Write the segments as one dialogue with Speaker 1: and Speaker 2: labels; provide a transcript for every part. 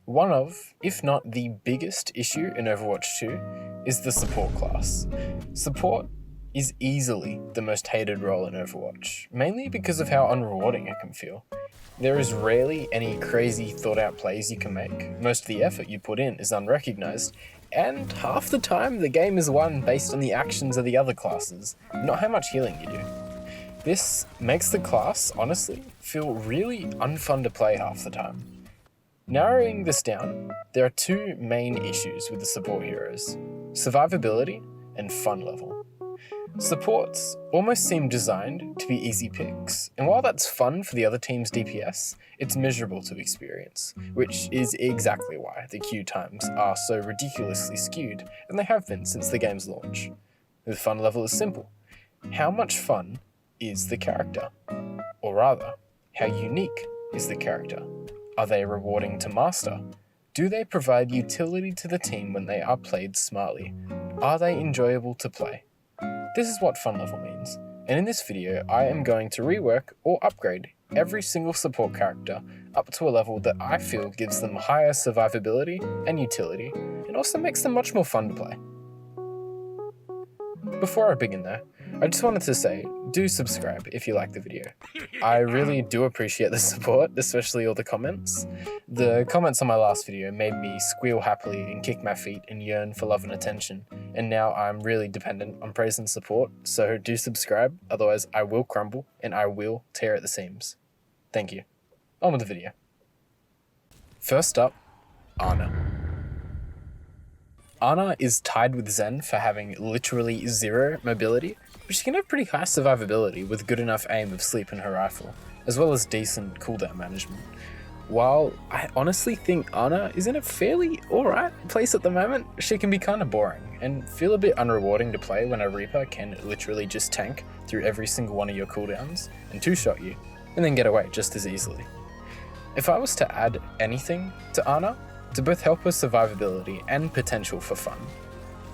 Speaker 1: One of, if not the biggest issue in Overwatch 2 is the support class. Support is easily the most hated role in Overwatch, mainly because of how unrewarding it can feel. There is rarely any crazy thought out plays you can make, most of the effort you put in is unrecognised, and half the time the game is won based on the actions of the other classes, not how much healing you do. This makes the class, honestly, feel really unfun to play half the time. Narrowing this down, there are two main issues with the support heroes: survivability and fun level. Supports almost seem designed to be easy picks, and while that's fun for the other team's DPS, it's miserable to experience, which is exactly why the queue times are so ridiculously skewed, and they have been since the game's launch. The fun level is simple. How much fun is the character? Or rather, how unique is the character? Are they rewarding to master? Do they provide utility to the team when they are played smartly? Are they enjoyable to play? This is what fun level means, and in this video I am going to rework or upgrade every single support character up to a level that I feel gives them higher survivability and utility, and also makes them much more fun to play. Before I begin though, I just wanted to say, do subscribe if you like the video. I really do appreciate the support, especially all the comments. The comments on my last video made me squeal happily and kick my feet and yearn for love and attention, and now I'm really dependent on praise and support, so do subscribe, otherwise I will crumble and I will tear at the seams. Thank you. On with the video. First up, Ana. Ana is tied with Zen for having literally zero mobility, but she can have pretty high survivability with good enough aim of sleep in her rifle, as well as decent cooldown management. While I honestly think Ana is in a fairly alright place at the moment, she can be kinda boring, and feel a bit unrewarding to play when a Reaper can literally just tank through every single one of your cooldowns and two-shot you, and then get away just as easily. If I was to add anything to Ana, to both help her survivability and potential for fun,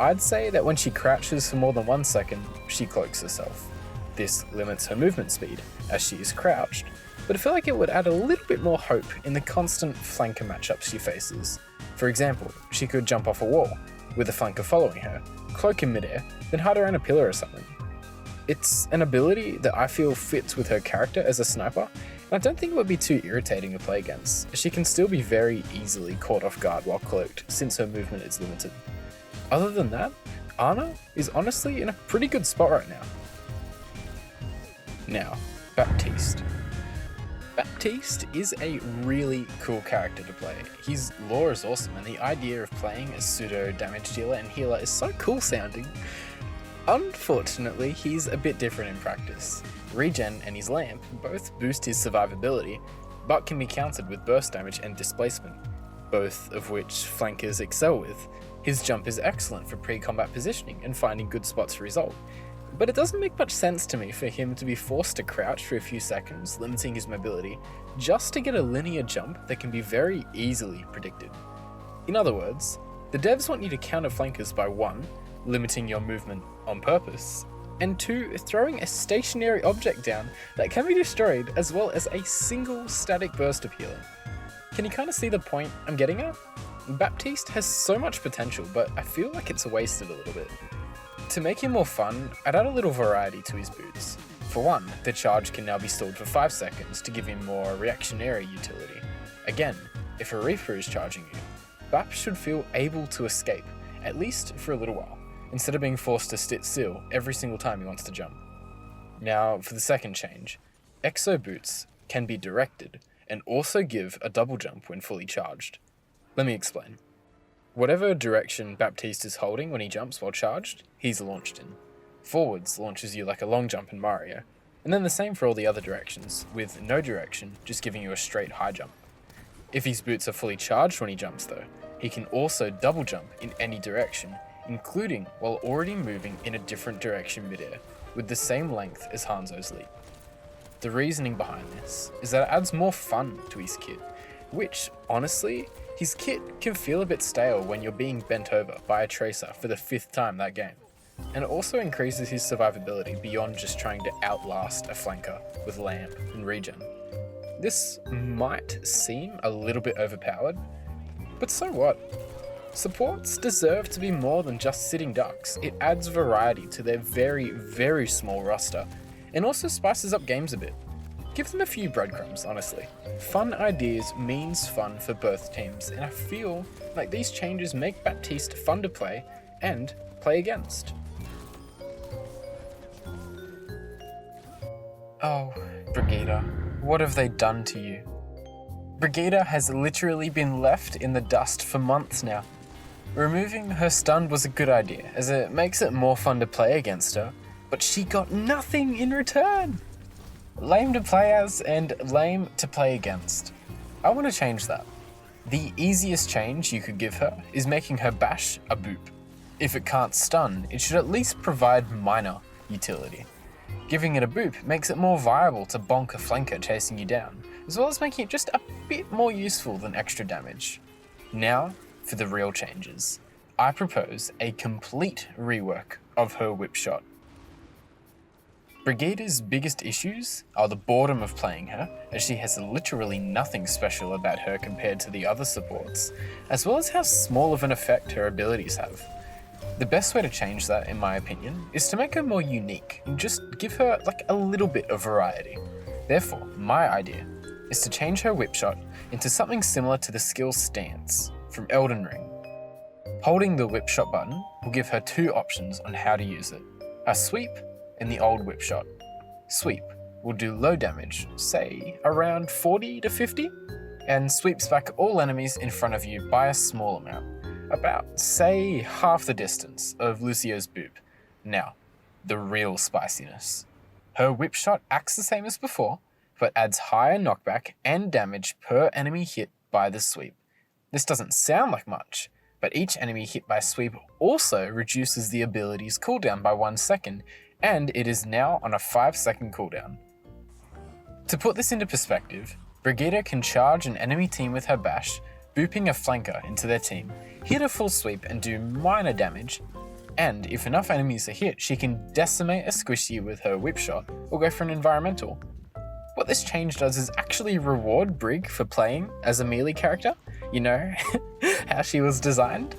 Speaker 1: I'd say that when she crouches for more than 1 second, she cloaks herself. This limits her movement speed, as she is crouched, but I feel like it would add a little bit more hope in the constant flanker matchups she faces. For example, she could jump off a wall, with a flanker following her, cloak in midair, then hide around a pillar or something. It's an ability that I feel fits with her character as a sniper, and I don't think it would be too irritating to play against, as she can still be very easily caught off guard while cloaked, since her movement is limited. Other than that, Ana is honestly in a pretty good spot right now. Now, Baptiste. Baptiste is a really cool character to play. His lore is awesome, and the idea of playing as pseudo damage dealer and healer is so cool sounding. Unfortunately, he's a bit different in practice. Regen and his lamp both boost his survivability, but can be countered with burst damage and displacement, both of which flankers excel with. His jump is excellent for pre-combat positioning and finding good spots for result, but it doesn't make much sense to me for him to be forced to crouch for a few seconds, limiting his mobility, just to get a linear jump that can be very easily predicted. In other words, the devs want you to counter flankers by 1, limiting your movement on purpose, and 2, throwing a stationary object down that can be destroyed, as well as a single static burst of healing. Can you kind of see the point I'm getting at? Baptiste has so much potential, but I feel like it's wasted a little bit. To make him more fun, I'd add a little variety to his boots. For one, the charge can now be stalled for 5 seconds to give him more reactionary utility. Again, if a Reaper is charging you, Bap should feel able to escape, at least for a little while, instead of being forced to sit still every single time he wants to jump. Now, for the second change, Exo boots can be directed and also give a double jump when fully charged. Let me explain. Whatever direction Baptiste is holding when he jumps while charged, he's launched in. Forwards launches you like a long jump in Mario, and then the same for all the other directions, with no direction just giving you a straight high jump. If his boots are fully charged when he jumps though, he can also double jump in any direction, including while already moving in a different direction midair, with the same length as Hanzo's leap. The reasoning behind this is that it adds more fun to his kit, which, honestly, his kit can feel a bit stale when you're being bent over by a tracer for the 5th time that game, and it also increases his survivability beyond just trying to outlast a flanker with lamp and regen. This might seem a little bit overpowered, But so what? Supports deserve to be more than just sitting ducks. It adds variety to their very, very small roster, and also spices up games a bit. Give them a few breadcrumbs, honestly. Fun ideas means fun for both teams, and I feel like these changes make Baptiste fun to play and play against. Oh, Brigitte, what have they done to you? Brigitte has literally been left in the dust for months now. Removing her stun was a good idea, as it makes it more fun to play against her, but she got nothing in return! Lame to play as and lame to play against. I want to change that. The easiest change you could give her is making her bash a boop. If it can't stun, it should at least provide minor utility. Giving it a boop makes it more viable to bonk a flanker chasing you down, as well as making it just a bit more useful than extra damage. Now, for the real changes. I propose a complete rework of her whip shot. Brigitte's biggest issues are the boredom of playing her, as she has literally nothing special about her compared to the other supports, as well as how small of an effect her abilities have. The best way to change that, in my opinion, is to make her more unique and just give her like a little bit of variety. Therefore, my idea is to change her whip shot into something similar to the skill Stance from Elden Ring. Holding the whip shot button will give her two options on how to use it: a sweep and the old whip shot. Sweep will do low damage, say around 40 to 50, and sweeps back all enemies in front of you by a small amount, about say half the distance of Lucio's boop. Now, the real spiciness. Her whip shot acts the same as before, but adds higher knockback and damage per enemy hit by the sweep. This doesn't sound like much, but each enemy hit by sweep also reduces the ability's cooldown by 1 second, and it is now on a 5-second cooldown. To put this into perspective, Brigitte can charge an enemy team with her bash, booping a flanker into their team, hit a full sweep and do minor damage, and if enough enemies are hit, she can decimate a squishy with her whip shot or go for an environmental. What this change does is actually reward Brig for playing as a melee character. You know, how she was designed?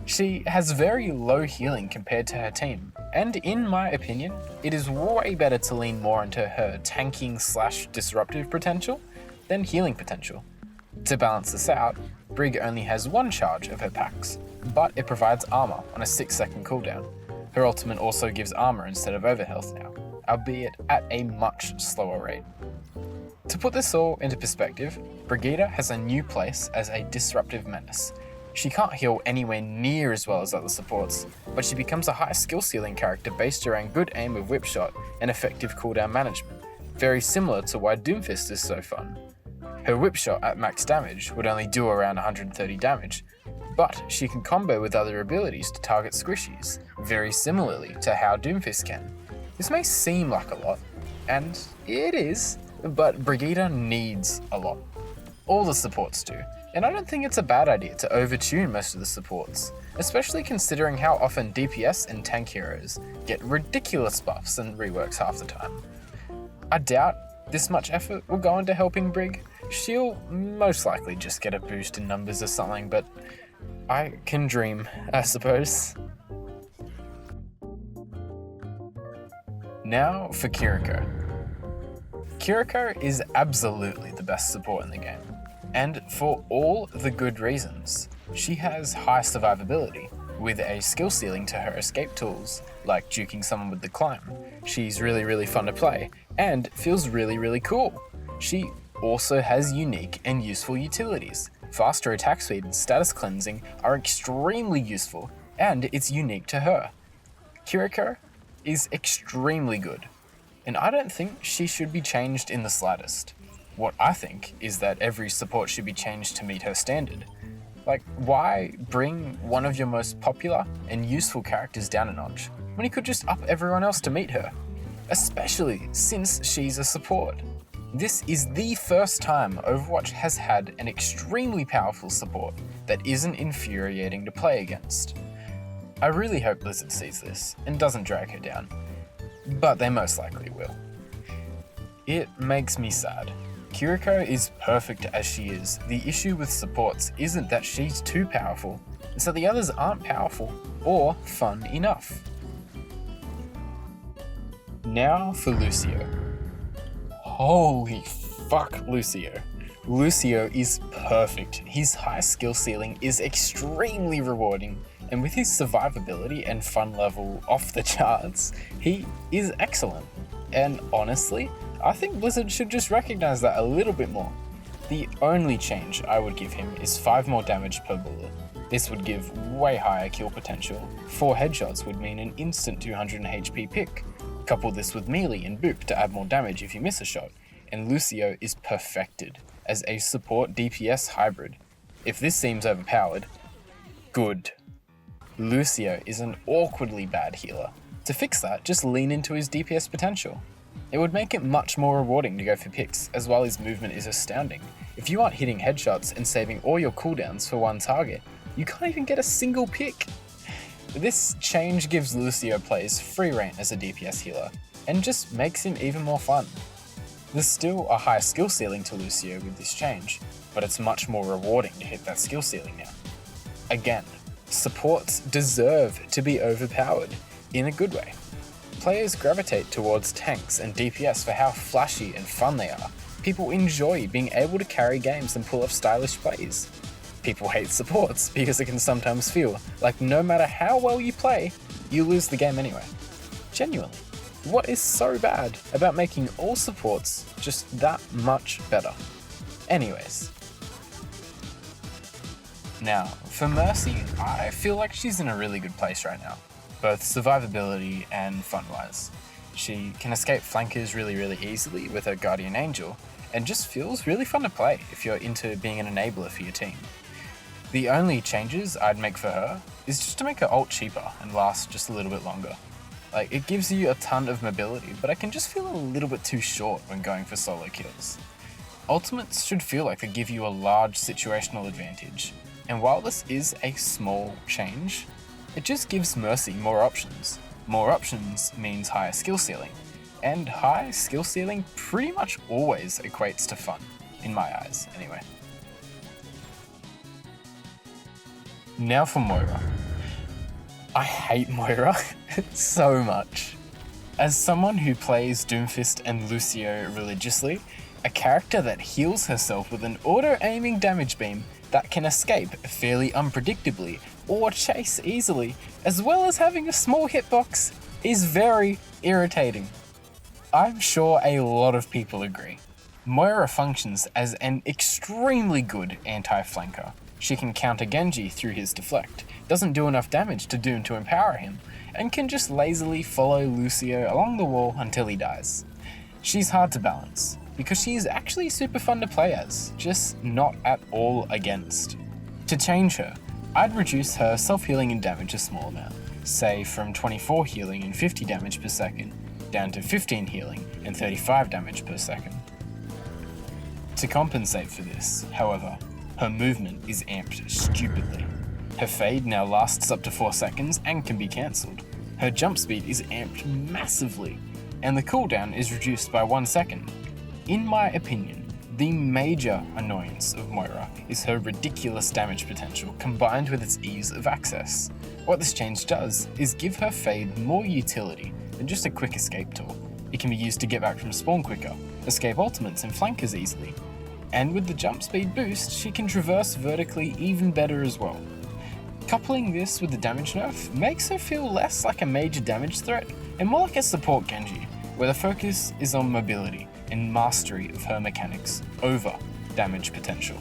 Speaker 1: She has very low healing compared to her team, and in my opinion, it is way better to lean more into her tanking / disruptive potential than healing potential. To balance this out, Brig only has one charge of her packs, but it provides armor on a 6-second cooldown. Her ultimate also gives armor instead of overhealth now, albeit at a much slower rate. To put this all into perspective, Brigitte has a new place as a disruptive menace. She can't heal anywhere near as well as other supports, but she becomes a high skill ceiling character based around good aim with whip shot and effective cooldown management, very similar to why Doomfist is so fun. Her whip shot at max damage would only do around 130 damage, but she can combo with other abilities to target squishies, very similarly to how Doomfist can. This may seem like a lot, and it is, but Brigitte needs a lot. All the supports do, and I don't think it's a bad idea to overtune most of the supports, especially considering how often DPS and tank heroes get ridiculous buffs and reworks half the time. I doubt this much effort will go into helping Brig. She'll most likely just get a boost in numbers or something, but I can dream, I suppose. Now for Kiriko. Kiriko is absolutely the best support in the game, and for all the good reasons. She has high survivability, with a skill ceiling to her escape tools, like juking someone with the climb. She's really fun to play, and feels really cool. She also has unique and useful utilities. Faster attack speed and status cleansing are extremely useful, and it's unique to her. Kiriko is extremely good, and I don't think she should be changed in the slightest. What I think is that every support should be changed to meet her standard. Like, why bring one of your most popular and useful characters down a notch when you could just up everyone else to meet her? Especially since she's a support. This is the first time Overwatch has had an extremely powerful support that isn't infuriating to play against. I really hope Blizzard sees this and doesn't drag her down, but they most likely will. It makes me sad. Kiriko is perfect as she is. The issue with supports isn't that she's too powerful, it's that the others aren't powerful or fun enough. Now for Lucio. Holy fuck, Lucio. Lucio is perfect. His high skill ceiling is extremely rewarding, and with his survivability and fun level off the charts, he is excellent. And honestly, I think Blizzard should just recognize that a little bit more. The only change I would give him is 5 more damage per bullet. This would give way higher kill potential. 4 headshots would mean an instant 200 HP pick. Couple this with melee and boop to add more damage if you miss a shot, and Lucio is perfected as a support DPS hybrid. If this seems overpowered, good. Lucio is an awkwardly bad healer. To fix that, just lean into his DPS potential. It would make it much more rewarding to go for picks, as well as movement is astounding. If you aren't hitting headshots and saving all your cooldowns for one target, you can't even get a single pick. This change gives Lucio players free reign as a DPS healer, and just makes him even more fun. There's still a high skill ceiling to Lucio with this change, but it's much more rewarding to hit that skill ceiling now. Again, supports deserve to be overpowered, in a good way. Players gravitate towards tanks and DPS for how flashy and fun they are. People enjoy being able to carry games and pull off stylish plays. People hate supports because it can sometimes feel like no matter how well you play, you lose the game anyway. Genuinely, what is so bad about making all supports just that much better? Anyways. Now, for Mercy, I feel like she's in a really good place right now, both survivability and fun-wise. She can escape flankers really easily with her Guardian Angel, and just feels really fun to play if you're into being an enabler for your team. The only changes I'd make for her is just to make her ult cheaper and last just a little bit longer. Like, it gives you a ton of mobility, but I can just feel a little bit too short when going for solo kills. Ultimates should feel like they give you a large situational advantage, and while this is a small change, it just gives Mercy more options. More options means higher skill ceiling, and high skill ceiling pretty much always equates to fun, in my eyes anyway. Now for Moira. I hate Moira so much. As someone who plays Doomfist and Lucio religiously, a character that heals herself with an auto-aiming damage beam that can escape fairly unpredictably or chase easily, as well as having a small hitbox, is very irritating. I'm sure a lot of people agree. Moira functions as an extremely good anti-flanker. She can counter Genji through his deflect, doesn't do enough damage to Doom to empower him, and can just lazily follow Lucio along the wall until he dies. She's hard to balance, because she is actually super fun to play as, just not at all against. To change her, I'd reduce her self-healing and damage a small amount, say from 24 healing and 50 damage per second, down to 15 healing and 35 damage per second. To compensate for this, however, her movement is amped stupidly. Her fade now lasts up to 4 seconds and can be cancelled. Her jump speed is amped massively, and the cooldown is reduced by 1 second. In my opinion, the major annoyance of Moira is her ridiculous damage potential combined with its ease of access. What this change does is give her fade more utility than just a quick escape tool. It can be used to get back from spawn quicker, escape ultimates and flankers easily, and with the jump speed boost, she can traverse vertically even better as well. Coupling this with the damage nerf makes her feel less like a major damage threat and more like a support Genji, where the focus is on mobility and mastery of her mechanics over damage potential.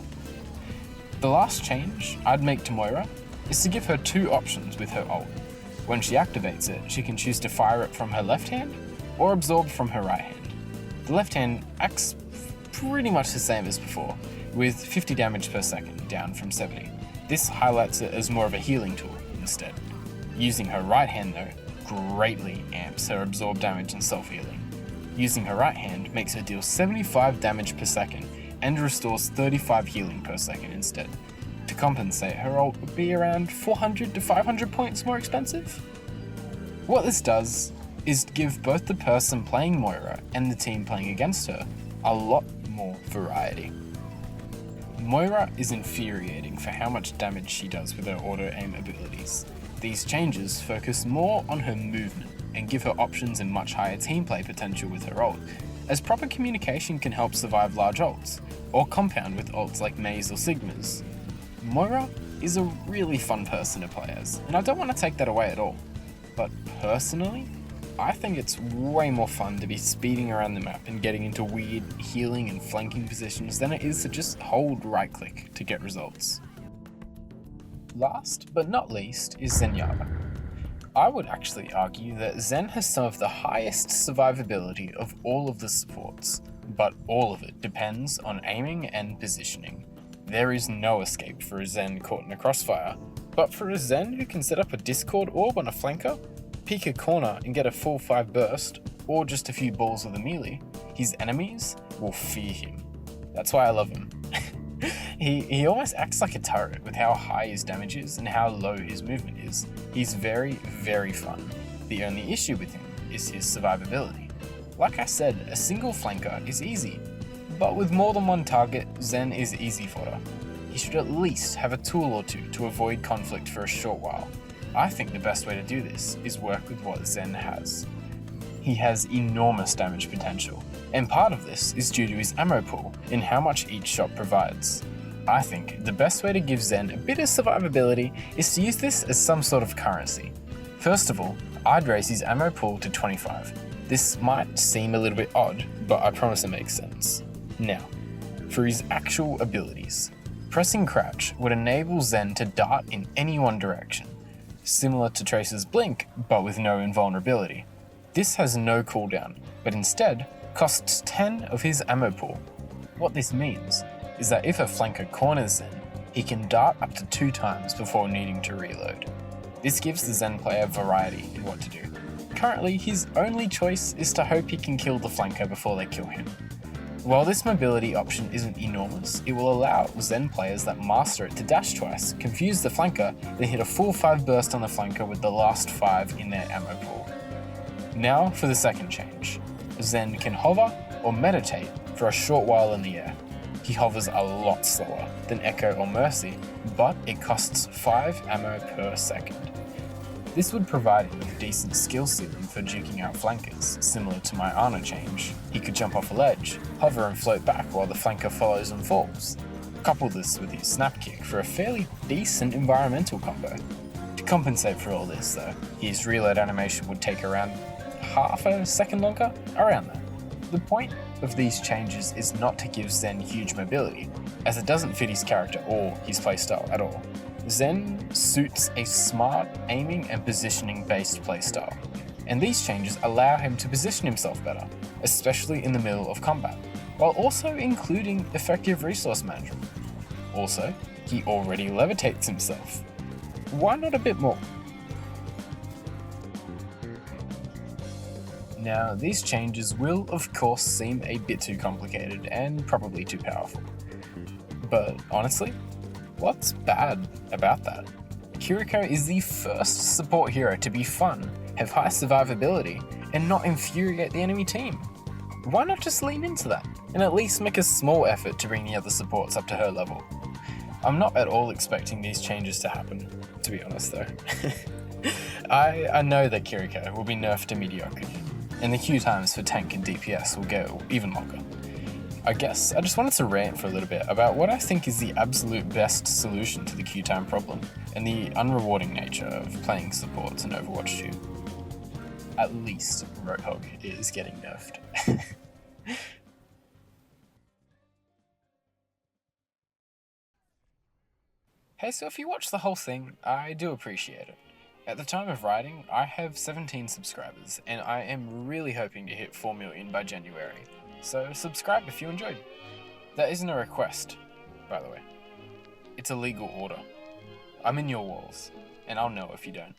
Speaker 1: The last change I'd make to Moira is to give her 2 options with her ult. When she activates it, she can choose to fire it from her left hand or absorb from her right hand. The left hand acts pretty much the same as before, with 50 damage per second, down from 70. This highlights it as more of a healing tool instead. Using her right hand though, greatly amps her absorb damage and self-healing. Using her right hand makes her deal 75 damage per second and restores 35 healing per second instead. To compensate, her ult would be around 400 to 500 points more expensive. What this does is give both the person playing Moira and the team playing against her a lot more variety. Moira is infuriating for how much damage she does with her auto-aim abilities. These changes focus more on her movement and give her options and much higher team play potential with her ult, as proper communication can help survive large ults, or compound with ults like Maze or Sigma's. Moira is a really fun person to play as, and I don't want to take that away at all. But personally, I think it's way more fun to be speeding around the map and getting into weird healing and flanking positions than it is to just hold right click to get results. Last but not least is Zenyatta. I would actually argue that Zen has some of the highest survivability of all of the supports, but all of it depends on aiming and positioning. There is no escape for a Zen caught in a crossfire, but for a Zen who can set up a Discord orb on a flanker, peek a corner and get a full 5 burst, or just a few balls with a melee, his enemies will fear him. That's why I love him. He almost acts like a turret with how high his damage is and how low his movement is. He's very, very fun. The only issue with him is his survivability. Like I said, a single flanker is easy, but with more than one target, Zen is easy fodder. He should at least have a tool or two to avoid conflict for a short while. I think the best way to do this is work with what Zen has. He has enormous damage potential, and part of this is due to his ammo pool and how much each shot provides. I think the best way to give Zen a bit of survivability is to use this as some sort of currency. First of all, I'd raise his ammo pool to 25. This might seem a little bit odd, but I promise it makes sense. Now, for his actual abilities, pressing crouch would enable Zen to dart in any one direction, similar to Tracer's blink, but with no invulnerability. This has no cooldown, but instead costs 10 of his ammo pool. What this means is that if a flanker corners Zen, he can dart up to 2 times before needing to reload. This gives the Zen player variety in what to do. Currently, his only choice is to hope he can kill the flanker before they kill him. While this mobility option isn't enormous, it will allow Zen players that master it to dash twice, confuse the flanker, then hit a full 5 burst on the flanker with the last 5 in their ammo pool. Now for the second change. Zen can hover or meditate for a short while in the air. He hovers a lot slower than Echo or Mercy, but it costs 5 ammo per second. This would provide him with a decent skill ceiling for duking out flankers, similar to my Ana change. He could jump off a ledge, hover and float back while the flanker follows and falls. Couple this with his snap kick for a fairly decent environmental combo. To compensate for all this though, his reload animation would take around half a second longer, around that. The point of these changes is not to give Zen huge mobility, as it doesn't fit his character or his playstyle at all. Zen suits a smart aiming and positioning based playstyle, and these changes allow him to position himself better, especially in the middle of combat, while also including effective resource management. Also, he already levitates himself. Why not a bit more? Now, these changes will of course seem a bit too complicated and probably too powerful. But honestly, what's bad about that? Kiriko is the first support hero to be fun, have high survivability, and not infuriate the enemy team. Why not just lean into that, and at least make a small effort to bring the other supports up to her level? I'm not at all expecting these changes to happen, to be honest though. I know that Kiriko will be nerfed to mediocrity, and the queue times for tank and DPS will go even longer. I guess I just wanted to rant for a little bit about what I think is the absolute best solution to the queue time problem, and the unrewarding nature of playing supports in Overwatch 2. At least Roadhog is getting nerfed. Hey, so if you watch the whole thing, I do appreciate it. At the time of writing, I have 17 subscribers, and I am really hoping to hit 4 million by January, so subscribe if you enjoyed. That isn't a request, by the way. It's a legal order. I'm in your walls, and I'll know if you don't.